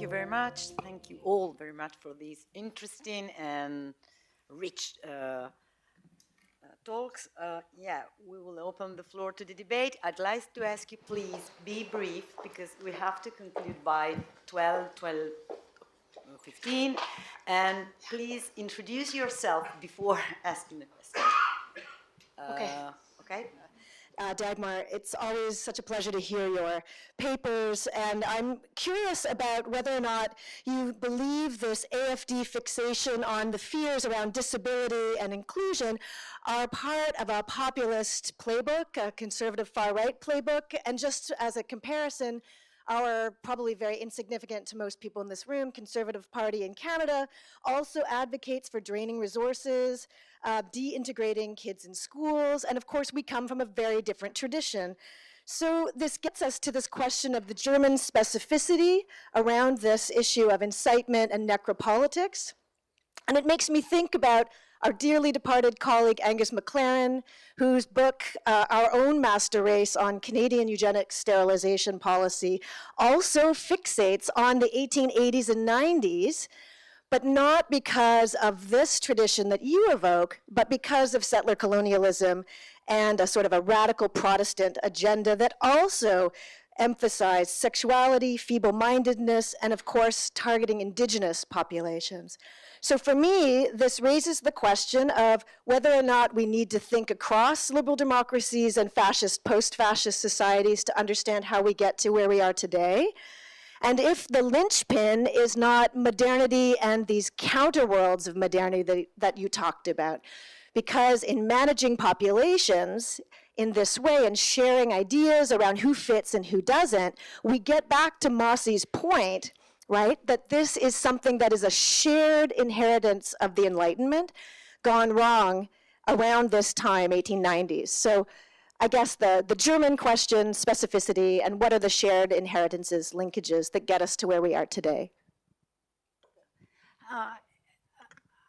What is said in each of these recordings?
Thank you very much. Thank you all very much for these interesting and rich talks. Yeah, we will open the floor to the debate. I'd like to ask you, please, be brief, because we have to conclude by 12:15. And please introduce yourself before asking the question. Okay. Dagmar, it's always such a pleasure to hear your papers, and I'm curious about whether or not you believe this AFD fixation on the fears around disability and inclusion are part of a populist playbook, a conservative far-right playbook, and just as a comparison, our probably very insignificant to most people in this room, Conservative Party in Canada also advocates for draining resources, de-integrating kids in schools, and of course we come from a very different tradition. So this gets us to this question of the German specificity around this issue of incitement and necropolitics. And it makes me think about our dearly departed colleague Angus MacLaren, whose book, Our Own Master Race on Canadian Eugenic Sterilization Policy, also fixates on the 1880s and 90s, but not because of this tradition that you evoke, but because of settler colonialism and a sort of a radical Protestant agenda that also emphasized sexuality, feeble-mindedness, and of course, targeting indigenous populations. So for me, this raises the question of whether or not we need to think across liberal democracies and fascist, post-fascist societies to understand how we get to where we are today. And if the linchpin is not modernity and these counterworlds of modernity that you talked about. Because in managing populations in this way and sharing ideas around who fits and who doesn't, we get back to Mosse's point, right, that this is something that is a shared inheritance of the Enlightenment gone wrong around this time, 1890s. So I guess the German question, specificity, and what are the shared inheritances, linkages that get us to where we are today?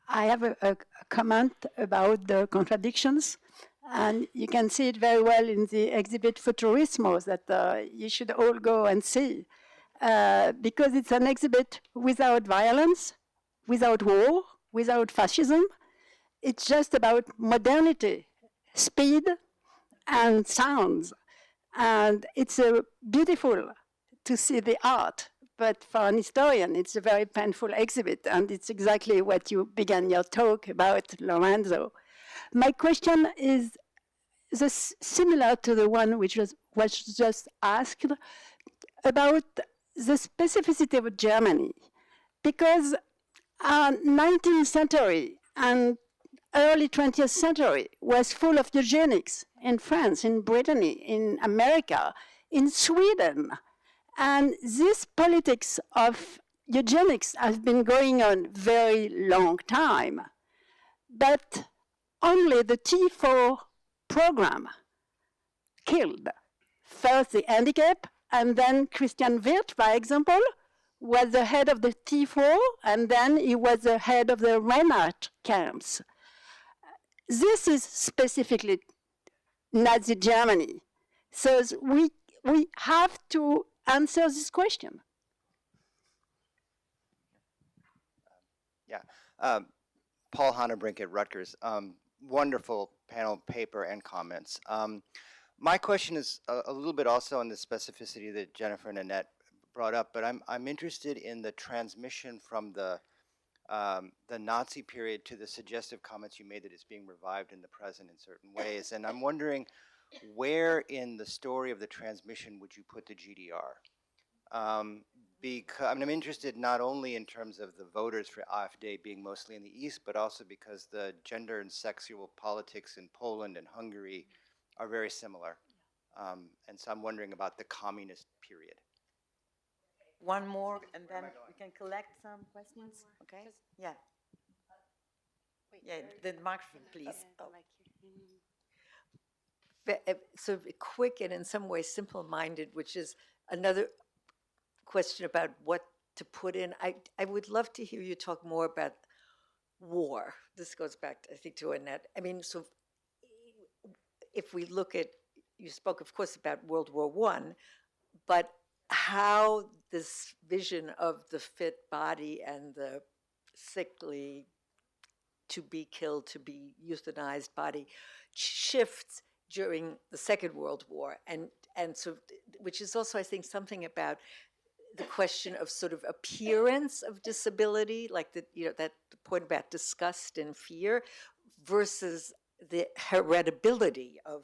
I have a comment about the contradictions, and you can see it very well in the exhibit Futurismo that you should all go and see, because it's an exhibit without violence, without war, without fascism. It's just about modernity, speed, and sounds. And it's beautiful to see the art, but for an historian, it's a very painful exhibit, and it's exactly what you began your talk about, Lorenzo. My question is similar to the one which was just asked about the specificity of Germany, because 19th century and early 20th century was full of eugenics in France, in Britain, in America, in Sweden. And this politics of eugenics has been going on very long time. But only the T4 program killed first the handicap, and then Christian Wirth, for example, was the head of the T4, and then he was the head of the Reinhardt camps. This is specifically Nazi Germany. So we have to answer this question. Paul Hannebrink at Rutgers. Wonderful panel paper and comments. My question is a little bit also on the specificity that Jennifer and Annette brought up, but I'm interested in the transmission from the Nazi period to the suggestive comments you made that it's being revived in the present in certain ways. And I'm wondering, where in the story of the transmission would you put the GDR? Because I'm interested not only in terms of the voters for AfD being mostly in the East, but also because the gender and sexual politics in Poland and Hungary are very similar. And so I'm wondering about the communist period. One more, and then we can collect some questions. Okay? Yeah. Yeah, the microphone, please. Sort of quick and in some ways simple-minded, which is another question about what to put in. I would love to hear you talk more about war. This goes back, I think, to Annette. I mean, so if we look at, you spoke, of course, about World War I, but how this vision of the fit body and the sickly, to be killed, to be euthanized body shifts during the Second World War, and so, which is also, I think, something about the question of sort of appearance of disability, like the, you know, that point about disgust and fear, versus the heritability of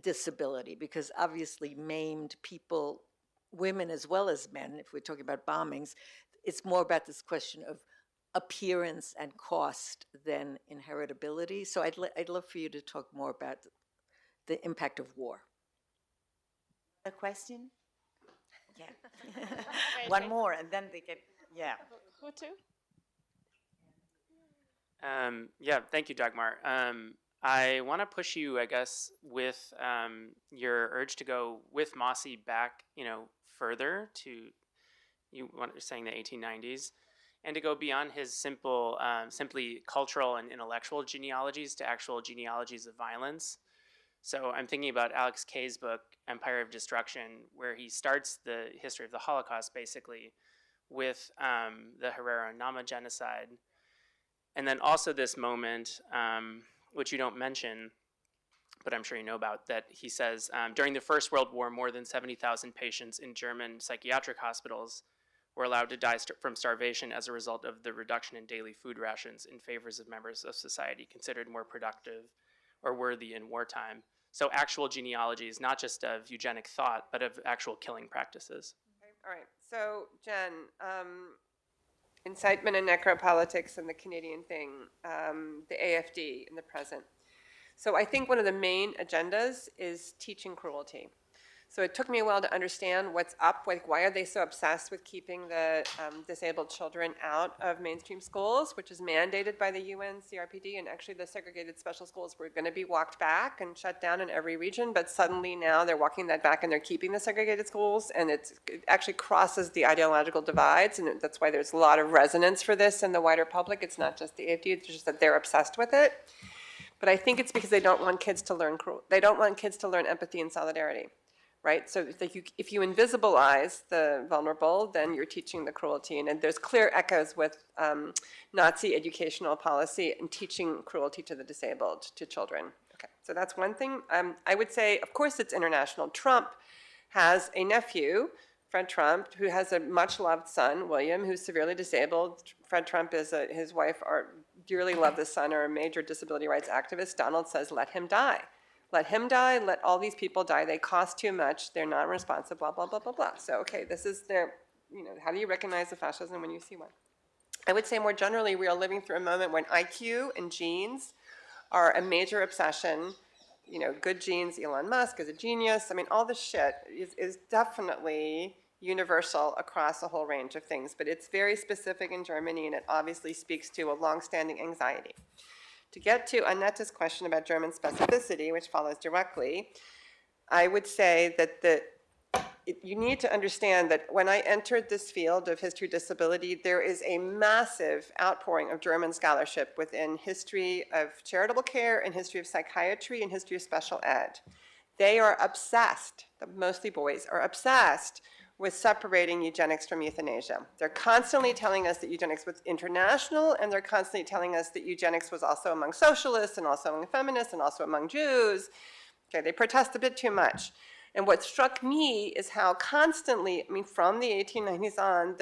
disability, because obviously maimed people, women as well as men, if we're talking about bombings, it's more about this question of appearance and cost than inheritability. So I'd love for you to talk more about the impact of war. A question? Yeah. One more, and then they get, yeah. Who to? Yeah, thank you, Dagmar. I want to push you, I guess, with your urge to go with Mosse back, further to, you were saying the 1890s, and to go beyond his simply cultural and intellectual genealogies to actual genealogies of violence. So I'm thinking about Alex Kay's book, Empire of Destruction, where he starts the history of the Holocaust, basically, with the Herero-Nama genocide. And then also this moment, which you don't mention, but I'm sure you know about, that he says, during the First World War, more than 70,000 patients in German psychiatric hospitals were allowed to die from starvation as a result of the reduction in daily food rations in favor of members of society considered more productive or worthy in wartime. So actual genealogies, not just of eugenic thought, but of actual killing practices. All right. So, Jen, incitement and necropolitics and the Canadian thing, the AFD in the present. So I think one of the main agendas is teaching cruelty. So it took me a while to understand what's up, like why are they so obsessed with keeping the disabled children out of mainstream schools, which is mandated by the UN CRPD, and actually the segregated special schools were going to be walked back and shut down in every region, but suddenly now they're walking that back and they're keeping the segregated schools, and it actually crosses the ideological divides, and that's why there's a lot of resonance for this in the wider public. It's not just the AFD, it's just that they're obsessed with it. But I think it's because they don't want kids to learn they don't want kids to learn empathy and solidarity. Right, so if you invisibilize the vulnerable, then you're teaching the cruelty, and there's clear echoes with Nazi educational policy and teaching cruelty to the disabled, to children. Okay, so that's one thing. I would say, of course, it's international. Trump has a nephew, Fred Trump, who has a much-loved son, William, who's severely disabled. Fred Trump is his wife dearly love this son, are a major disability rights activist. Donald says, let him die. Let him die, let all these people die. They cost too much. They're not responsive, blah, blah, blah, blah, blah. So, okay, this is their, how do you recognize the fascism when you see one? I would say more generally, we are living through a moment when IQ and genes are a major obsession. Good genes, Elon Musk is a genius. I mean, all this shit is definitely universal across a whole range of things, but it's very specific in Germany, and it obviously speaks to a longstanding anxiety. To get to Annetta's question about German specificity, which follows directly, I would say that you need to understand that when I entered this field of history disability, there is a massive outpouring of German scholarship within history of charitable care and history of psychiatry and history of special ed. They are obsessed, mostly boys, are obsessed with separating eugenics from euthanasia. They're constantly telling us that eugenics was international, and they're constantly telling us that eugenics was also among socialists and also among feminists and also among Jews. Okay, they protest a bit too much. And what struck me is how constantly, from the 1890s on,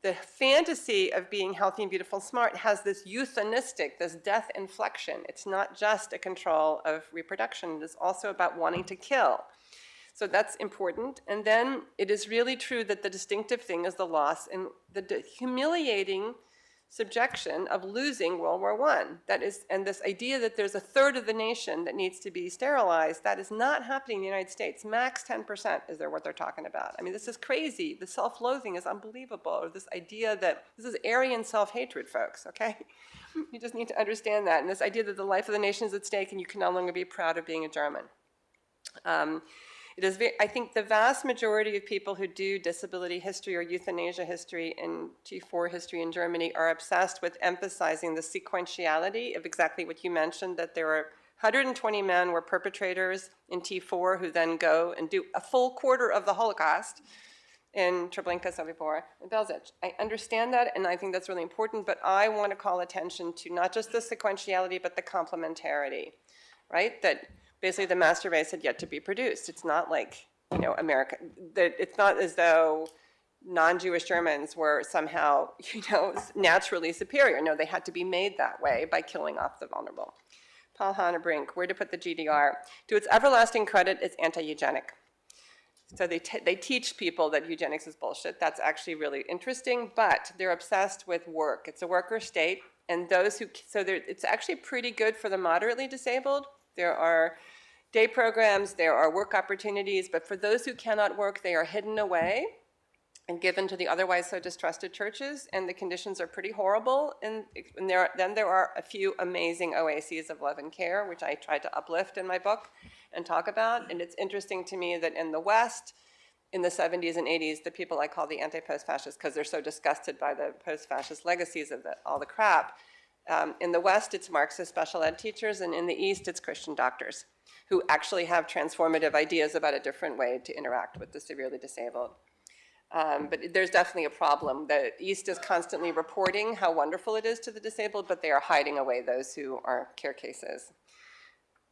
the fantasy of being healthy and beautiful and smart has this euthanistic, this death inflection. It's not just a control of reproduction, it is also about wanting to kill. So that's important. And then it is really true that the distinctive thing is the loss and the humiliating subjection of losing World War I. That is, and this idea that there's a third of the nation that needs to be sterilized, that is not happening in the United States. Max 10% is what they're talking about. I mean, this is crazy. The self-loathing is unbelievable. Or this idea that this is Aryan self-hatred, folks, okay? You just need to understand that. And this idea that the life of the nation is at stake and you can no longer be proud of being a German. I think the vast majority of people who do disability history or euthanasia history and G4 history in Germany are obsessed with emphasizing the sequentiality of exactly what you mentioned, that there are 120 men were perpetrators in T4 who then go and do a full quarter of the Holocaust in Treblinka, Sobibor, and Belzec. I understand that, and I think that's really important, but I want to call attention to not just the sequentiality, but the complementarity, right? That basically the master race had yet to be produced. It's not like, America, that it's not as though non-Jewish Germans were somehow, naturally superior. No, they had to be made that way by killing off the vulnerable. Paul Hannebrink, where to put the GDR? To its everlasting credit, it's anti-eugenic. So they teach people that eugenics is bullshit. That's actually really interesting, but they're obsessed with work. It's a worker state, and those who, it's actually pretty good for the moderately disabled. There are day programs, there are work opportunities, but for those who cannot work, they are hidden away and given to the otherwise so distrusted churches, and the conditions are pretty horrible. And then there are a few amazing oases of love and care, which I tried to uplift in my book and talk about. And it's interesting to me that in the West, in the 70s and 80s, the people I call the anti-post-fascists, because they're so disgusted by the post-fascist legacies of all the crap, in the West, it's Marxist special ed teachers, and in the East, it's Christian doctors who actually have transformative ideas about a different way to interact with the severely disabled. But there's definitely a problem. The East is constantly reporting how wonderful it is to the disabled, but they are hiding away those who are care cases.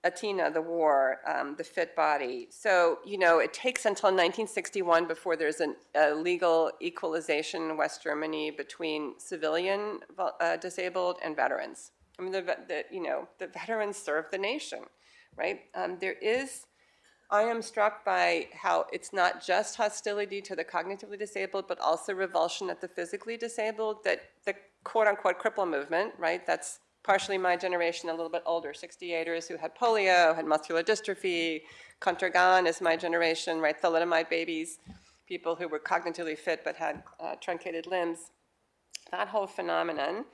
Atina, the war, the fit body. So, it takes until 1961 before there's a legal equalization in West Germany between civilian disabled and veterans. I mean, the veterans serve the nation, right? I am struck by how it's not just hostility to the cognitively disabled, but also revulsion at the physically disabled, that the quote-unquote cripple movement, right? That's partially my generation, a little bit older, 68ers who had polio, had muscular dystrophy. Contergan is my generation, right? Thalidomide babies, people who were cognitively fit but had truncated limbs. That whole phenomenon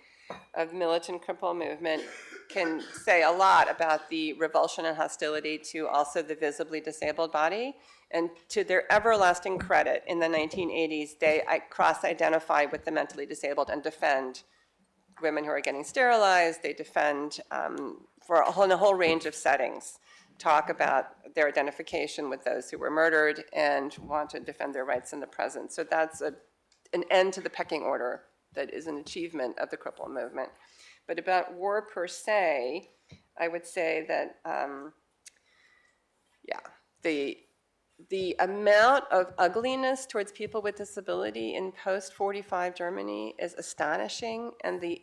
of militant cripple movement can say a lot about the revulsion and hostility to also the visibly disabled body. And to their everlasting credit, in the 1980s, they cross-identify with the mentally disabled and defend women who are getting sterilized. They defend, in a whole range of settings, talk about their identification with those who were murdered and want to defend their rights in the present. So that's an end to the pecking order that is an achievement of the cripple movement. But about war per se, I would say that, the amount of ugliness towards people with disability in post-45 Germany is astonishing, and the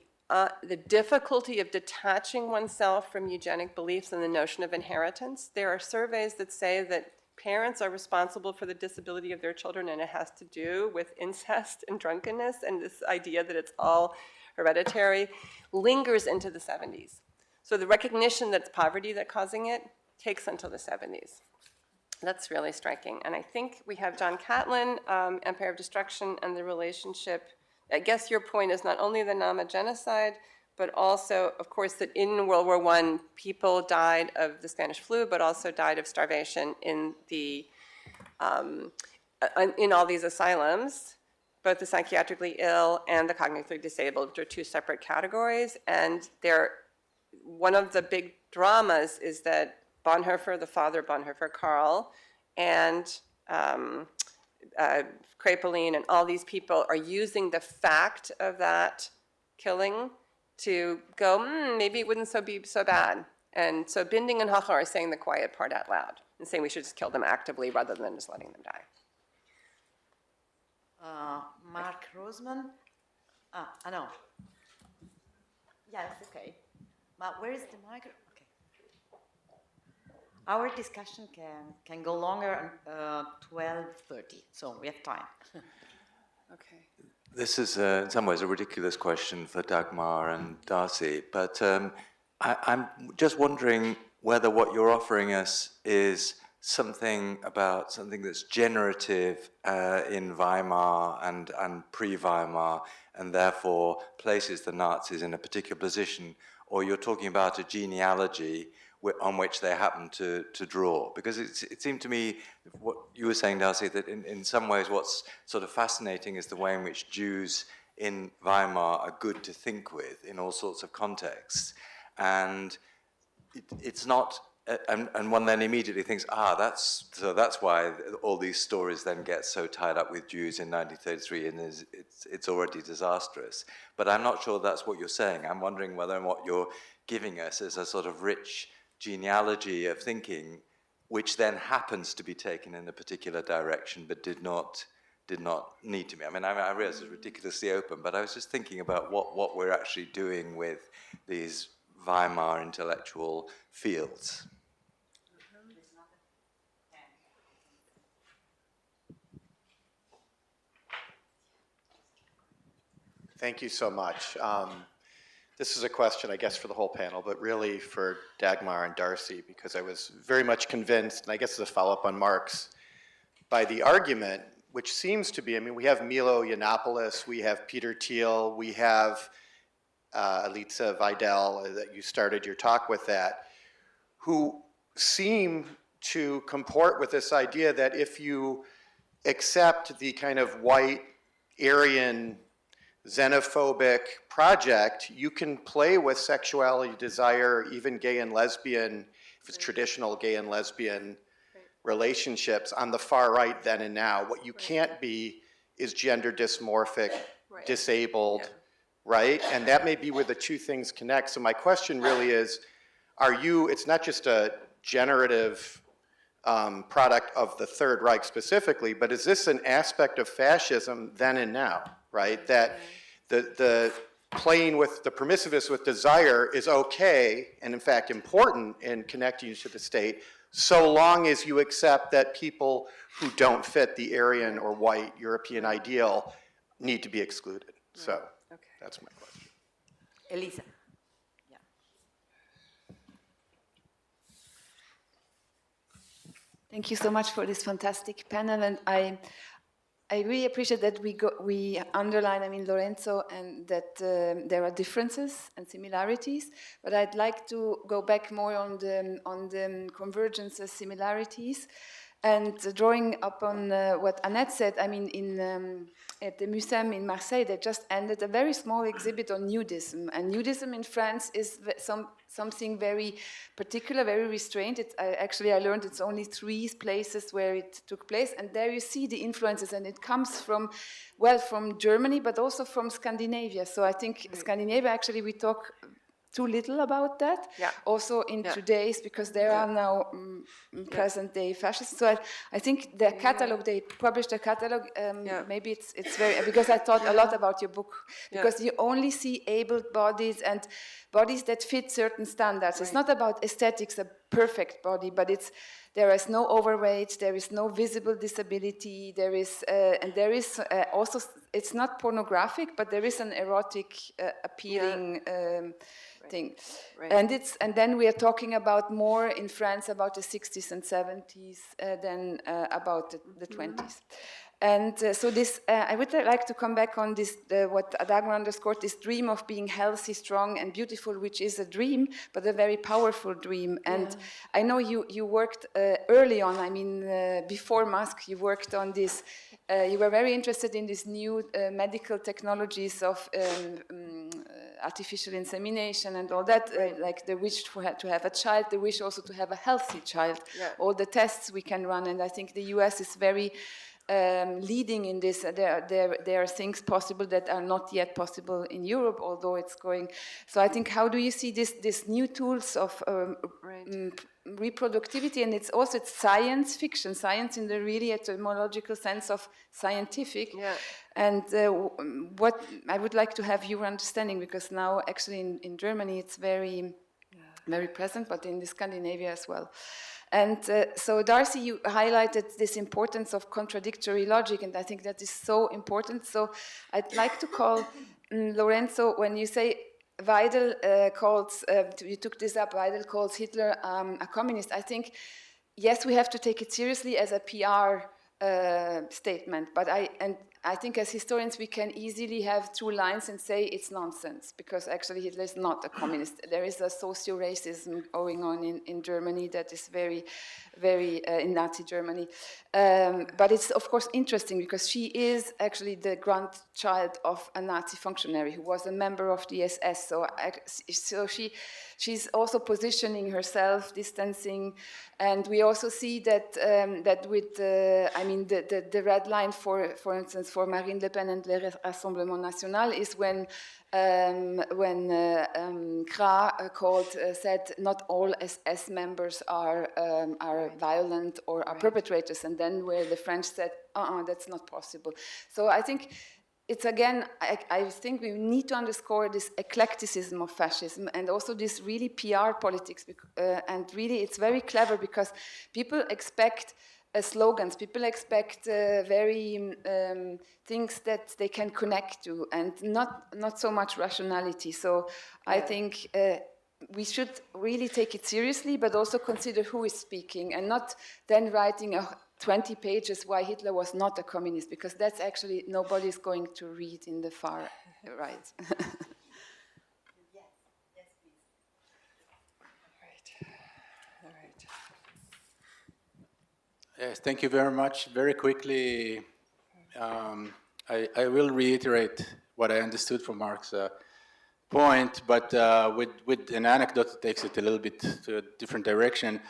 difficulty of detaching oneself from eugenic beliefs and the notion of inheritance. There are surveys that say that parents are responsible for the disability of their children, and it has to do with incest and drunkenness, and this idea that it's all hereditary lingers into the 70s. So the recognition that it's poverty that's causing it takes until the 70s. That's really striking. And I think we have John Catlin, Empire of Destruction, and the relationship. I guess your point is not only the Nama genocide, but also, of course, that in World War I, people died of the Spanish flu, but also died of starvation in all these asylums, both the psychiatrically ill and the cognitively disabled, which are two separate categories. And one of the big dramas is that Bonhoeffer, the father Bonhoeffer, Karl, and Kraepelin and all these people are using the fact of that killing to go, maybe it wouldn't be so bad. And so Binding and Hocher are saying the quiet part out loud and saying we should just kill them actively rather than just letting them die. Mark Roseman. No. Yeah, that's okay. But where is the microphone? Okay. Our discussion can go longer 12:30, so we have time. Okay. This is in some ways a ridiculous question for Dagmar and Darcy, but I'm just wondering whether what you're offering us is something that's generative in Weimar and pre-Weimar, and therefore places the Nazis in a particular position, or you're talking about a genealogy on which they happen to draw. Because it seemed to me, what you were saying, Darcy, that in some ways what's sort of fascinating is the way in which Jews in Weimar are good to think with in all sorts of contexts. And it's not, and one then immediately thinks, that's why all these stories then get so tied up with Jews in 1933, and it's already disastrous. But I'm not sure that's what you're saying. I'm wondering whether what you're giving us is a sort of rich genealogy of thinking, which then happens to be taken in a particular direction, but did not need to be. I mean, I realize it's ridiculously open, but I was just thinking about what we're actually doing with these Weimar intellectual fields. Thank you so much. This is a question, I guess, for the whole panel, but really for Dagmar and Darcy, because I was very much convinced, and I guess as a follow-up on Marx, by the argument, which seems to be, I mean, we have Milo Yiannopoulos, we have Peter Thiel, we have Aliza Vidal, that you started your talk with that, who seem to comport with this idea that if you accept the kind of white, Aryan, xenophobic project, you can play with sexuality, desire, even gay and lesbian, if it's traditional gay and lesbian relationships on the far right then and now. What you can't be is gender dysmorphic, disabled, right? And that may be where the two things connect. So my question really is, it's not just a generative product of the Third Reich specifically, but is this an aspect of fascism then and now, right? That the playing with the permissiveness with desire is okay, and in fact important in connecting you to the state, so long as you accept that people who don't fit the Aryan or white European ideal need to be excluded. So that's my question. Elisa. Thank you so much for this fantastic panel, and I really appreciate that we underline, I mean, Lorenzo, and that there are differences and similarities. But I'd like to go back more on the convergences, similarities, and drawing up on what Annette said. I mean, at the Muséum in Marseille, they just ended a very small exhibit on nudism, and nudism in France is something very particular, very restrained. I learned it's only 3 places where it took place, and there you see the influences, and it comes from Germany, but also from Scandinavia. So I think Scandinavia, actually, we talk too little about that, also in today's, because there are now present-day fascists. So I think the catalog, they published a catalog, maybe it's very, because I thought a lot about your book, because you only see able bodies and bodies that fit certain standards. It's not about aesthetics, a perfect body, but there is no overweight, there is no visible disability, there is also, it's not pornographic, but there is an erotic, appealing thing. And then we are talking about more in France about the 60s and 70s than about the 20s. And so this, I would like to come back on this, what Dagmar underscored, this dream of being healthy, strong, and beautiful, which is a dream, but a very powerful dream. And I know you worked early on, I mean, before Musk, you worked on this. You were very interested in these new medical technologies of artificial insemination and all that, like the wish to have a child, the wish also to have a healthy child, all the tests we can run. And I think the US is very leading in this. There are things possible that are not yet possible in Europe, although it's going. So I think, how do you see this new tools of reproductivity? And it's science fiction, science in the really etymological sense of scientific. And what I would like to have your understanding, because now actually in Germany it's very, very present, but in Scandinavia as well. And so, Darcy, you highlighted this importance of contradictory logic, and I think that is so important. So I'd like to call Lorenzo, when you say Vidal you took this up, Vidal calls Hitler a communist. I think, yes, we have to take it seriously as a PR statement, but I think as historians we can easily have two lines and say it's nonsense, because actually Hitler is not a communist. There is a socio-racism going on in Germany that is very, very in Nazi Germany. But it's of course interesting because she is actually the grandchild of a Nazi functionary who was a member of the SS. So she's also positioning herself, distancing, and we also see that that with the red line for instance for Marine Le Pen and Le Rassemblement National is when Krah said not all SS members are violent or are perpetrators, and then where the French said that's not possible. So I think it's again, I think we need to underscore this eclecticism of fascism and also this really PR politics, and really it's very clever because people expect slogans, people expect very things that they can connect to and not so much rationality. So I think we should really take it seriously, but also consider who is speaking and not then writing 20 pages why Hitler was not a communist, because that's actually nobody's going to read in the far right. Yes, thank you very much. Very quickly, I will reiterate what I understood from Mark's point, but with an anecdote that takes it a little bit to a different direction.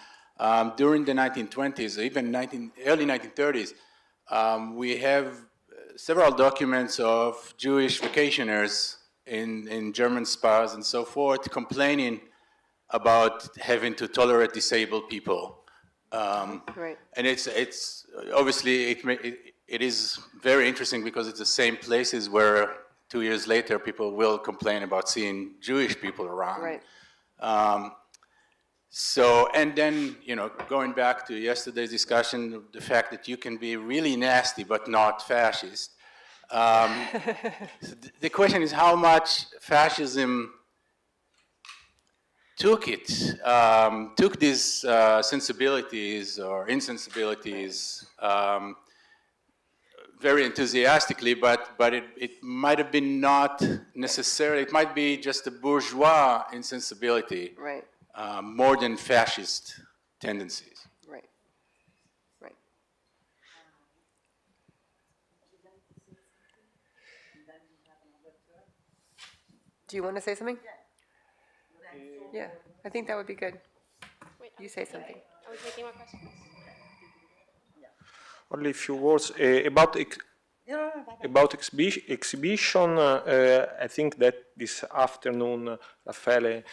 During the 1920s, even early 1930s, we have several documents of Jewish vacationers in German spas and so forth complaining about having to tolerate disabled people. Right. And it's obviously it is very interesting because it's the same places where 2 years later people will complain about seeing Jewish people around. Right. So, and then, going back to yesterday's discussion, the fact that you can be really nasty but not fascist. The question is how much fascism took these sensibilities or insensibilities very enthusiastically, but it might have been not necessarily, it might be just a bourgeois insensibility. Right. More than fascist tendencies. Right. Right. Do you want to say something? Yeah, I think that would be good. You say something. Are we taking more questions? Only a few words about exhibition. I think that this afternoon Raffaele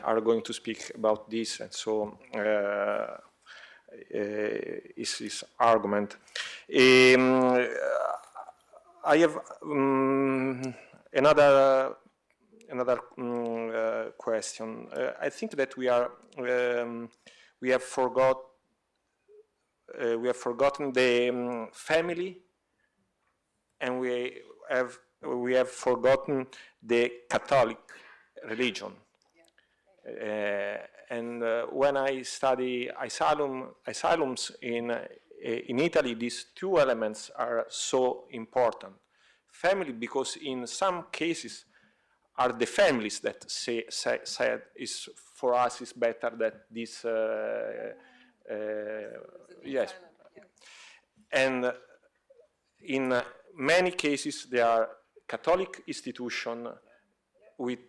are going to speak about this, and so is his argument. I have another question. I think that we have forgotten the family, and we have forgotten the Catholic religion. And when I study asylums in Italy, these two elements are so important. Family, because in some cases are the families that said is for us is better that this yes, and in many cases there are Catholic institutions with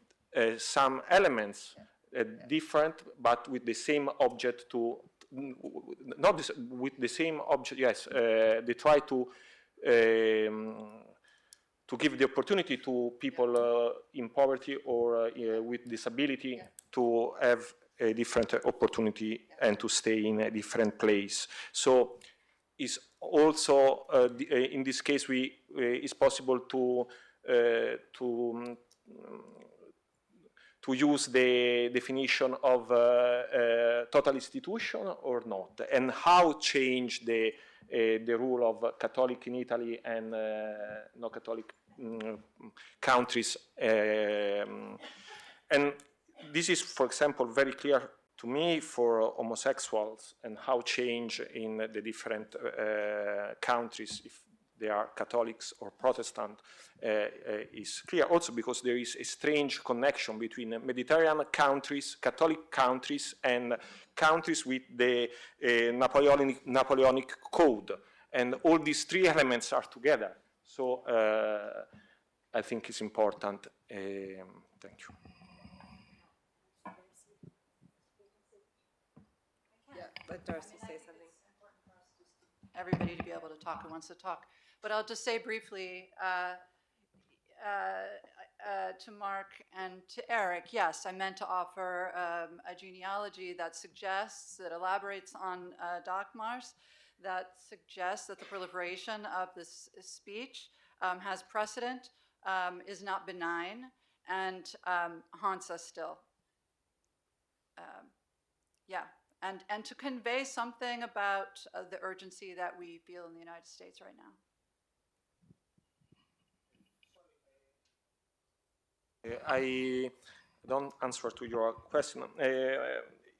some elements different, but with the same object to not this, with the same object. Yes, they try to give the opportunity to people in poverty or with disability to have a different opportunity and to stay in a different place. So is also in this case it's possible to use the definition of total institution or not, and how change the rule of Catholic in Italy and no Catholic countries. And this is, for example, very clear to me for homosexuals and how change in the different countries. If they are Catholics or Protestant is clear. Also because there is a strange connection between Mediterranean countries, Catholic countries, and countries with the Napoleonic Code. And all these three elements are together. So I think it's important. Thank you. Yeah, let Darcy say something. Everybody to be able to talk who wants to talk. But I'll just say briefly to Mark and to Eric, yes, I meant to offer a genealogy that suggests, that elaborates on Dagmar's, that suggests that the proliferation of this speech has precedent, is not benign, and haunts us still. Yeah. And to convey something about the urgency that we feel in the United States right now. I don't answer to your question.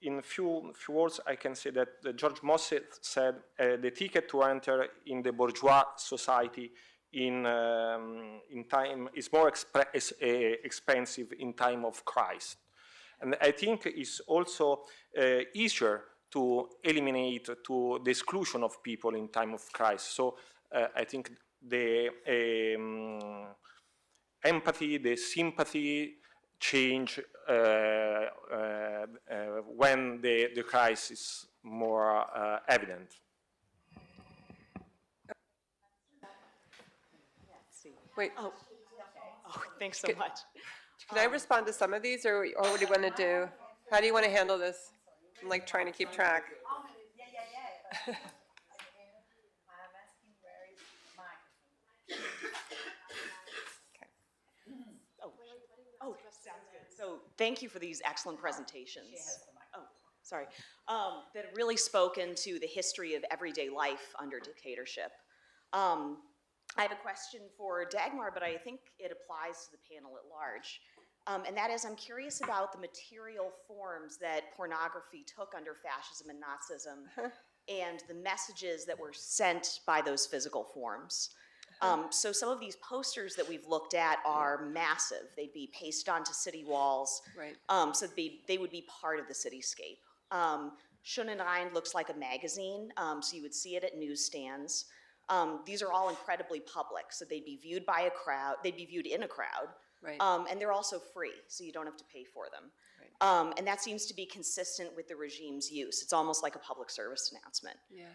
In few words, I can say that George Mosse said the ticket to enter in the bourgeois society in time is more expensive in time of Christ. And I think it's also easier to eliminate to the exclusion of people in time of crisis. So I think the empathy, the sympathy change when the crisis is more evident. Wait. Oh, thanks so much. Can I respond to some of these, or what do you want to do? How do you want to handle this? I'm like trying to keep track. Oh, sounds good. So thank you for these excellent presentations. Oh, sorry. That have really spoken to the history of everyday life under dictatorship. I have a question for Dagmar, but I think it applies to the panel at large. And that is, I'm curious about the material forms that pornography took under fascism and Nazism and the messages that were sent by those physical forms. So some of these posters that we've looked at are massive. They'd be pasted onto city walls. Right. So they would be part of the cityscape. Schönen Rhein looks like a magazine, so you would see it at newsstands. These are all incredibly public, so they'd be viewed by a crowd, they'd be viewed in a crowd. Right. And they're also free, so you don't have to pay for them. Right. And that seems to be consistent with the regime's use. It's almost like a public service announcement. Yeah.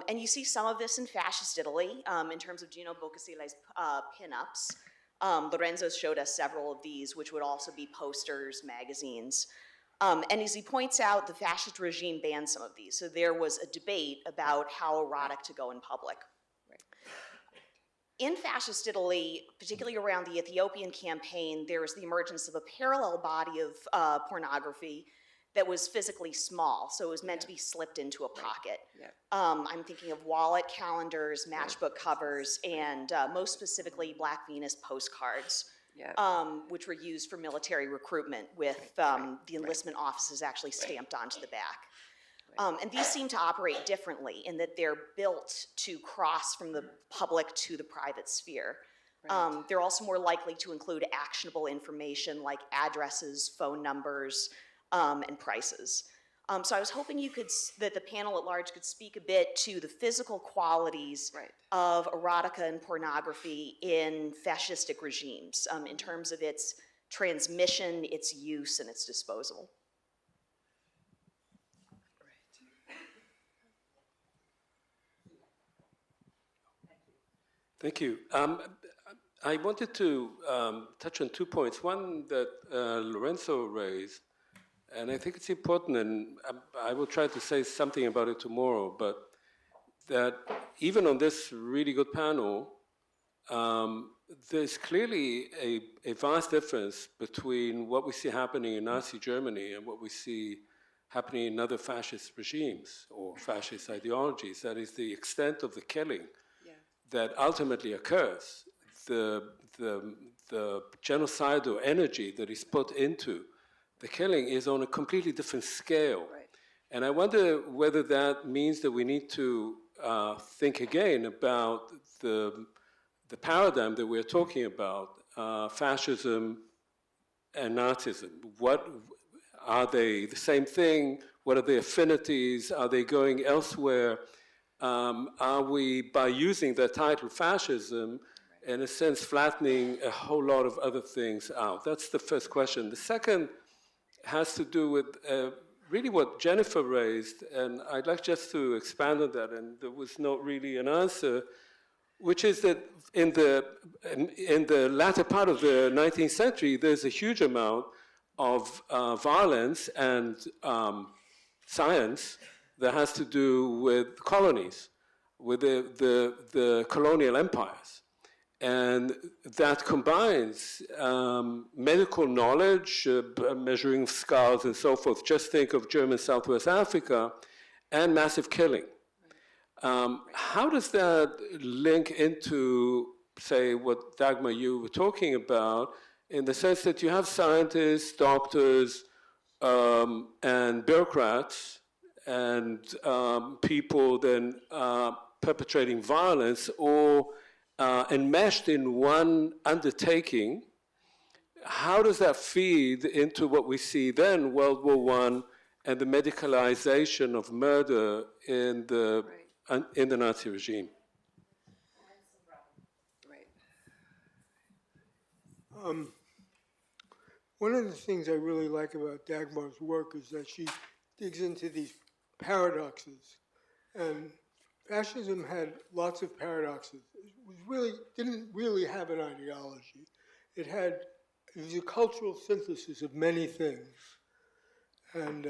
And you see some of this in fascist Italy, in terms of Gino Boccaccille's pin-ups. Lorenzo showed us several of these, which would also be posters, magazines. And as he points out, the fascist regime banned some of these. So there was a debate about how erotic to go in public. In fascist Italy, particularly around the Ethiopian campaign, there was the emergence of a parallel body of pornography that was physically small, so it was meant to be slipped into a pocket. Yeah. I'm thinking of wallet calendars, matchbook covers, and most specifically Black Venus postcards, which were used for military recruitment with the enlistment offices actually stamped onto the back. And these seem to operate differently in that they're built to cross from the public to the private sphere. Right. They're also more likely to include actionable information like addresses, phone numbers, and prices. So I was hoping that the panel at large could speak a bit to the physical qualities of erotica and pornography in fascistic regimes in terms of its transmission, its use, and its disposal. Thank you. I wanted to touch on 2 points. One that Lorenzo raised, and I think it's important, and I will try to say something about it tomorrow, but that even on this really good panel, there's clearly a vast difference between what we see happening in Nazi Germany and what we see happening in other fascist regimes or fascist ideologies. That is the extent of the killing that ultimately occurs, the genocidal energy that is put into the killing is on a completely different scale. Right. And I wonder whether that means that we need to think again about the paradigm that we're talking about, fascism and Nazism. What are they the same thing? What are the affinities? Are they going elsewhere? Are we, by using the title fascism, in a sense flattening a whole lot of other things out? That's the first question. The second has to do with really what Jennifer raised, and I'd like just to expand on that, and there was not really an answer, which is that in the latter part of the 19th century, there's a huge amount of violence and science that has to do with colonies, with the colonial empires. And that combines medical knowledge, measuring scars and so forth. Just think of German Southwest Africa, and massive killing. How does that link into, say, what Dagmar, you were talking about, in the sense that you have scientists, doctors, and bureaucrats, and people then perpetrating violence, or enmeshed in one undertaking? How does that feed into what we see then, World War I, and the medicalization of murder in the Nazi regime? One of the things I really like about Dagmar's work is that she digs into these paradoxes. And fascism had lots of paradoxes. Didn't really have an ideology. It was a cultural synthesis of many things. And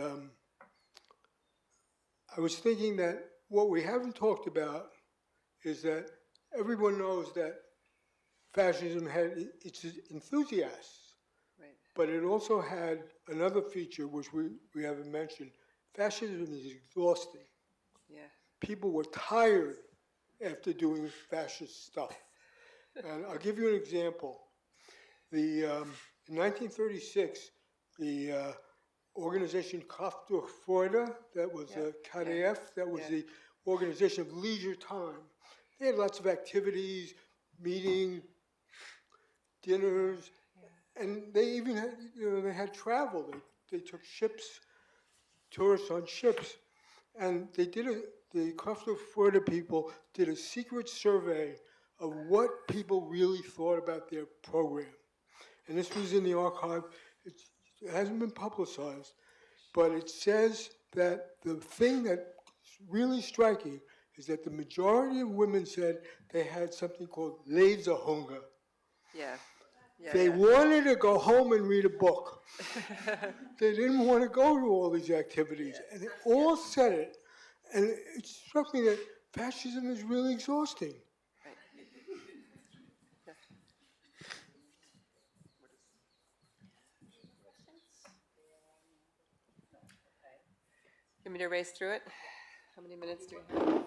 I was thinking that what we haven't talked about is that everyone knows that fascism had its enthusiasts, right, but it also had another feature which we haven't mentioned. Fascism is exhausting. Yeah. People were tired after doing fascist stuff. And I'll give you an example. In 1936, the organization Kraft durch Freude, that was KDF, that was the organization of leisure time. They had lots of activities, meetings, dinners, and they even had, they had travel. They took ships, tourists on ships, and the Kraft durch Freude people did a secret survey of what people really thought about their program. And this was in the archive. It hasn't been publicized, but it says that the thing that's really striking is that the majority of women said they had something called Lesehunger. Yeah. They wanted to go home and read a book. They didn't want to go to all these activities. And they all said it. And it struck me that fascism is really exhausting. You want me to race through it? How many minutes do we have?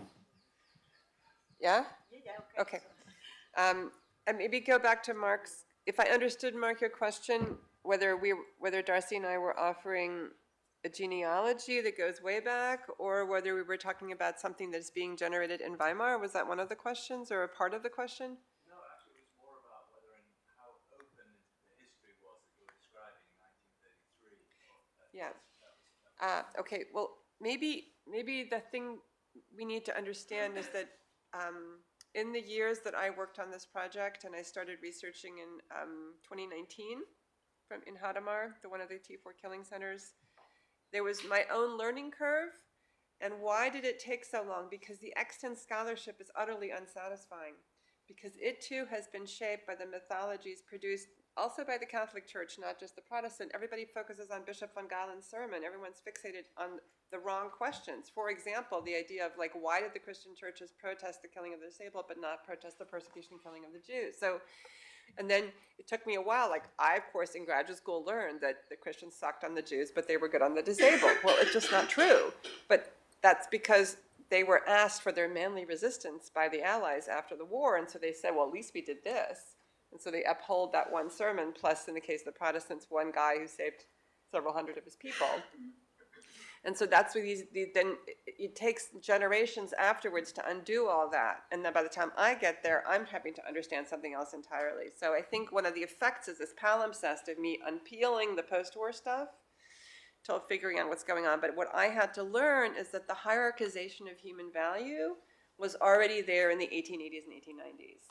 Yeah? Yeah, okay. And maybe go back to Mark's, if I understood, Mark, your question, whether Darcy and I were offering a genealogy that goes way back, or whether we were talking about something that's being generated in Weimar. Was that one of the questions, or a part of the question? No, actually, it was more about whether and how open the history was that you're describing in 1933. Yeah. Okay, well, maybe the thing we need to understand is that in the years that I worked on this project, and I started researching in 2019 in Hadamar, one of the T4 killing centers, there was my own learning curve. And why did it take so long? Because the extant scholarship is utterly unsatisfying, because it too has been shaped by the mythologies produced also by the Catholic Church, not just the Protestant. Everybody focuses on Bishop von Galen's sermon. Everyone's fixated on the wrong questions. For example, the idea of why did the Christian churches protest the killing of the disabled but not protest the persecution and killing of the Jews? So, and then it took me a while. I, of course, in graduate school learned that the Christians sucked on the Jews, but they were good on the disabled. Well, it's just not true. But that's because they were asked for their manly resistance by the Allies after the war, and so they said, well, at least we did this. And so they uphold that one sermon, plus in the case of the Protestants, one guy who saved several hundred of his people. And so that's what then it takes generations afterwards to undo all that. And then by the time I get there, I'm having to understand something else entirely. So I think one of the effects is this palimpsest of me unpeeling the post-war stuff till figuring out what's going on. But what I had to learn is that the hierarchization of human value was already there in the 1880s and 1890s.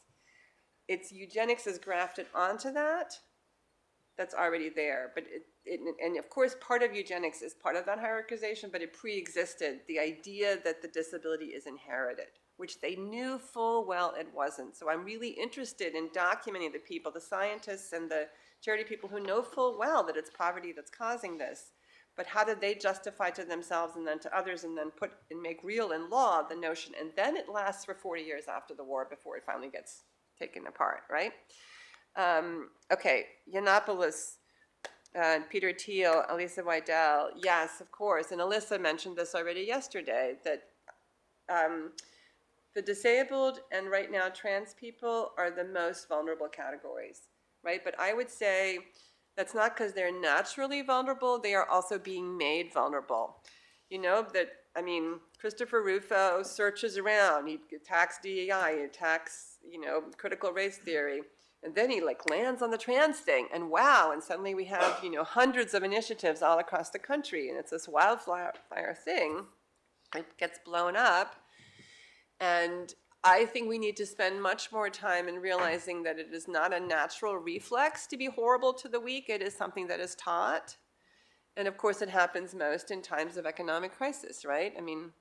It's eugenics is grafted onto that. That's already there, but and of course part of eugenics is part of that hierarchization, but it pre-existed the idea that the disability is inherited, which they knew full well it wasn't. So I'm really interested in documenting the people, the scientists and the charity people who know full well that it's poverty that's causing this, but how did they justify to themselves and then to others and then put and make real in law the notion, and then it lasts for 40 years after the war before it finally gets taken apart, right? Okay, Yiannopoulos, Peter Thiel, Elisa Vidal, yes, of course, and Alyssa mentioned this already yesterday, that the disabled and right now trans people are the most vulnerable categories, right? But I would say that's not because they're naturally vulnerable, they are also being made vulnerable. You know, that, I mean, Christopher Rufo searches around, he attacks DEI, he attacks, you know, critical race theory. And then he like lands on the trans thing, and wow, and suddenly we have, you know, hundreds of initiatives all across the country, and it's this wildfire thing. It gets blown up, and I think we need to spend much more time in realizing that it is not a natural reflex to be horrible to the weak. It is something that is taught, and of course it happens most in times of economic crisis, right? I mean,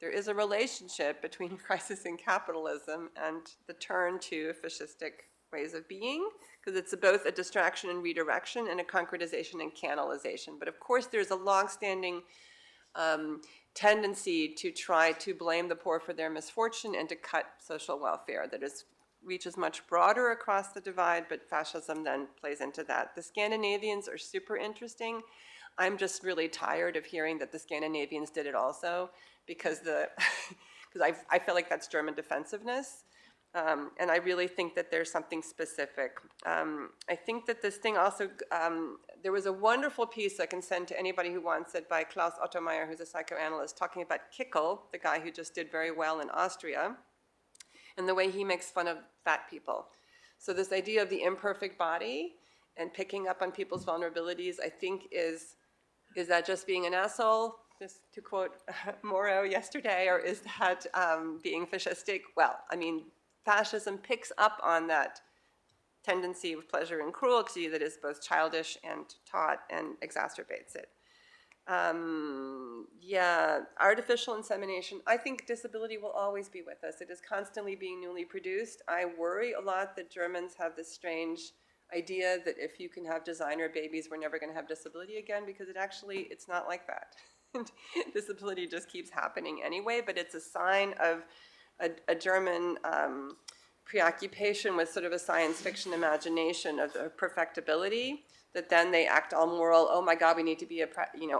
there is a relationship between crisis in capitalism and the turn to fascistic ways of being, because it's both a distraction and redirection and a concretization and canalization. But of course there's a longstanding tendency to try to blame the poor for their misfortune and to cut social welfare that reaches much broader across the divide, but fascism then plays into that. The Scandinavians are super interesting. I'm just really tired of hearing that the Scandinavians did it also, because I feel like that's German defensiveness. And I really think that there's something specific. I think that this thing also, there was a wonderful piece I can send to anybody who wants it by Klaus Ottomeyer, who's a psychoanalyst, talking about Kickel, the guy who just did very well in Austria, and the way he makes fun of fat people. So this idea of the imperfect body and picking up on people's vulnerabilities, I think is that just being an asshole? Just to quote Moro yesterday, or is that being fascistic? Well, I mean, fascism picks up on that tendency of pleasure and cruelty that is both childish and taught and exacerbates it. Yeah, artificial insemination. I think disability will always be with us. It is constantly being newly produced. I worry a lot that Germans have this strange idea that if you can have designer babies, we're never going to have disability again, because it's not like that. Disability just keeps happening anyway, but it's a sign of a German preoccupation with sort of a science fiction imagination of perfectibility, that then they act all moral. Oh my God, we need to be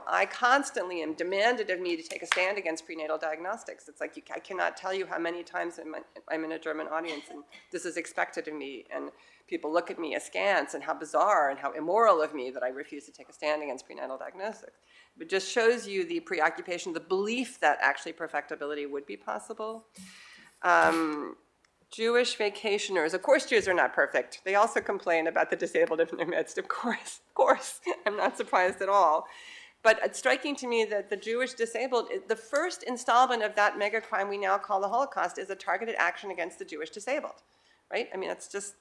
I constantly am demanded of me to take a stand against prenatal diagnostics. It's like, I cannot tell you how many times I'm in a German audience and this is expected of me, and people look at me askance and how bizarre and how immoral of me that I refuse to take a stand against prenatal diagnostics. It just shows you the preoccupation, the belief that actually perfectibility would be possible. Jewish vacationers. Of course Jews are not perfect. They also complain about the disabled in their midst, of course. I'm not surprised at all. But it's striking to me that the Jewish disabled, the first installment of that mega crime we now call the Holocaust is a targeted action against the Jewish disabled, right? I mean, it's just,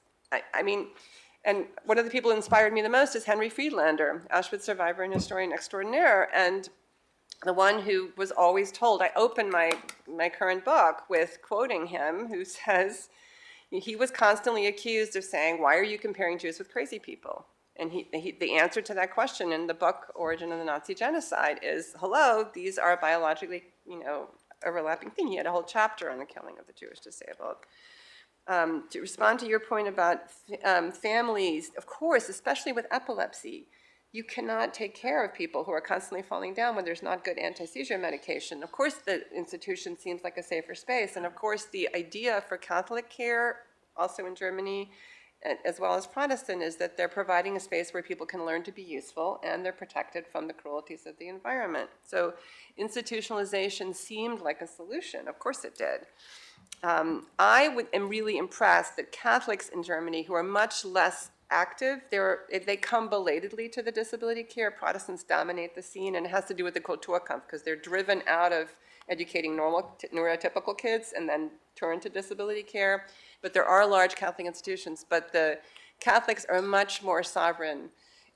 and one of the people who inspired me the most is Henry Friedlander, Auschwitz survivor and historian extraordinaire, and the one who was always told, I open my current book with quoting him, who says, he was constantly accused of saying, why are you comparing Jews with crazy people? And the answer to that question in the book, Origin of the Nazi Genocide, is, hello, these are biologically, overlapping thing. He had a whole chapter on the killing of the Jewish disabled. To respond to your point about families, of course, especially with epilepsy, you cannot take care of people who are constantly falling down when there's not good anti-seizure medication. Of course, the institution seems like a safer space. And of course, the idea for Catholic care, also in Germany, as well as Protestant, is that they're providing a space where people can learn to be useful and they're protected from the cruelties of the environment. So institutionalization seemed like a solution. Of course it did. I am really impressed that Catholics in Germany, who are much less active, they come belatedly to the disability care. Protestants dominate the scene, and it has to do with the Kulturkampf, because they're driven out of educating neurotypical kids and then turn to disability care. But there are large Catholic institutions, but the Catholics are much more sovereign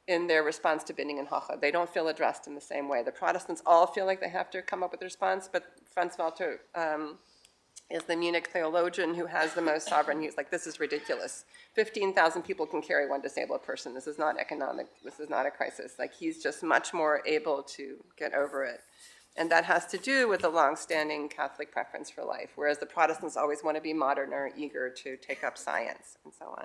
in their response to Binding and Hoche. They don't feel addressed in the same way. The Protestants all feel like they have to come up with a response, but Franz Walter is the Munich theologian who has the most sovereign. He's like, this is ridiculous. 15,000 people can carry one disabled person. This is not economic. This is not a crisis. Like, he's just much more able to get over it. And that has to do with the longstanding Catholic preference for life, whereas the Protestants always want to be modern or eager to take up science and so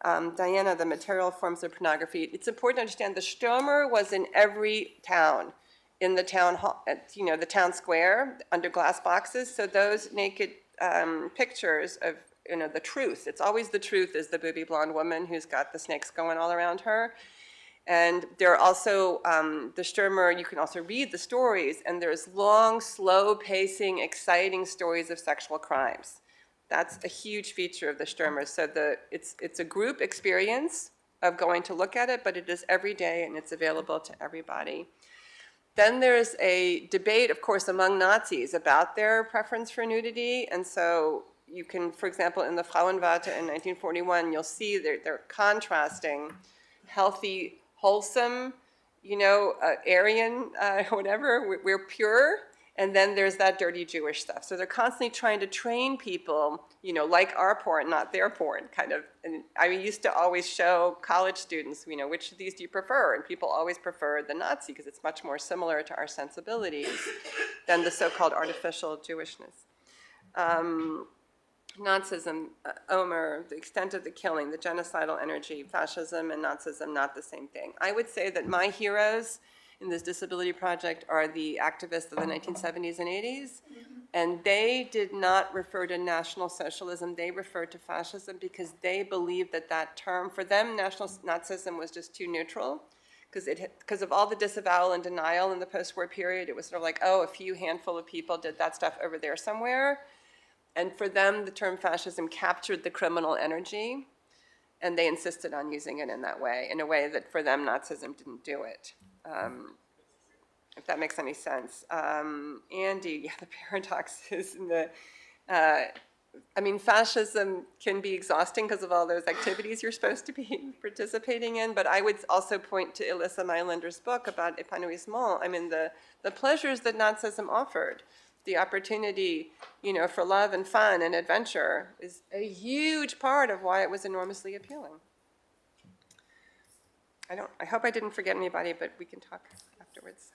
on. Diana, the material forms of pornography. It's important to understand the Stürmer was in every town, in the town hall, the town square, under glass boxes. So those naked pictures of, the truth, it's always the truth, is the booby blonde woman who's got the snakes going all around her. And there are also, the Stürmer, you can also read the stories, and there's long, slow pacing, exciting stories of sexual crimes. That's a huge feature of the Stürmer. So it's a group experience of going to look at it, but it is every day and it's available to everybody. Then there's a debate, of course, among Nazis about their preference for nudity. And so you can, for example, in the Frauenwarte in 1941, you'll see they're contrasting healthy, wholesome, Aryan, whatever, we're pure, and then there's that dirty Jewish stuff. So they're constantly trying to train people, like our porn, not their porn, kind of. And I used to always show college students, which of these do you prefer? And people always prefer the Nazi because it's much more similar to our sensibilities than the so-called artificial Jewishness. Nazism, Omer, the extent of the killing, the genocidal energy, fascism and Nazism, not the same thing. I would say that my heroes in this disability project are the activists of the 1970s and 80s, and they did not refer to National Socialism, they referred to fascism because they believed that term, for them, National Nazism was just too neutral, because of all the disavowal and denial in the post-war period. It was sort of like, a few handful of people did that stuff over there somewhere. And for them, the term fascism captured the criminal energy, and they insisted on using it in that way, in a way that for them, Nazism didn't do it. If that makes any sense. Andy, the paradox is in the, fascism can be exhausting because of all those activities you're supposed to be participating in, but I would also point to Elissa Mailander's book about épanouissement. The pleasures that Nazism offered, the opportunity, for love and fun and adventure is a huge part of why it was enormously appealing. I hope I didn't forget anybody, but we can talk afterwards.